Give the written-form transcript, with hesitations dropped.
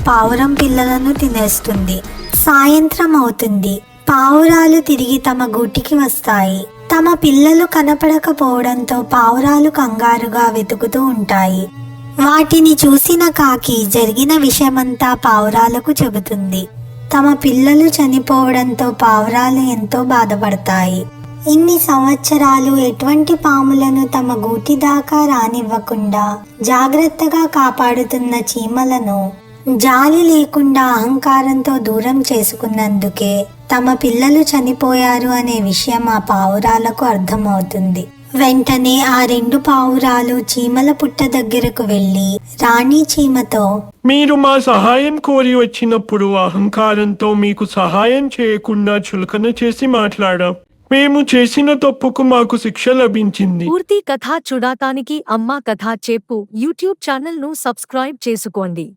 పావురం పిల్లలను తినేస్తుంది. సాయంత్రం అవుతుంది. పావురాలు తిరిగి తమ గూటికి వస్తాయి. తమ పిల్లలు కనపడకపోవడంతో పావురాలు కంగారుగా వెతుకుతూ ఉంటాయి. వాటిని చూసిన కాకి జరిగిన విషయమంతా పావురాలకు చెబుతుంది. తమ పిల్లలు చనిపోవడంతో పావురాలు ఎంతో బాధపడతాయి. ఇన్ని సంవత్సరాలు ఎటువంటి పాములను తమ గూటి దాకా రానివ్వకుండా జాగ్రత్తగా కాపాడుతున్న చీమలను జాలి లేకుండా అహంకారంతో దూరం చేసుకున్నందుకే తమ పిల్లలు చనిపోయారు అనే విషయం ఆ పావురాలకు అర్థమవుతుంది. వెంటనే ఆ 2 పావురాలు చీమల పుట్ట దగ్గరకు వెళ్లి రాణి చీమతో, మీరు మా సహాయం కోరి వచ్చినప్పుడు అహంకారంతో మీకు సహాయం చేయకుండా చులకన చేసి మాట్లాడాం. మేము చేసిన తప్పుకు మాకు శిక్ష లభించింది. పూర్తి కథ చూడటానికి అమ్మ కథ చెప్పు యూట్యూబ్ ఛానల్ ను సబ్స్క్రైబ్ చేసుకోండి.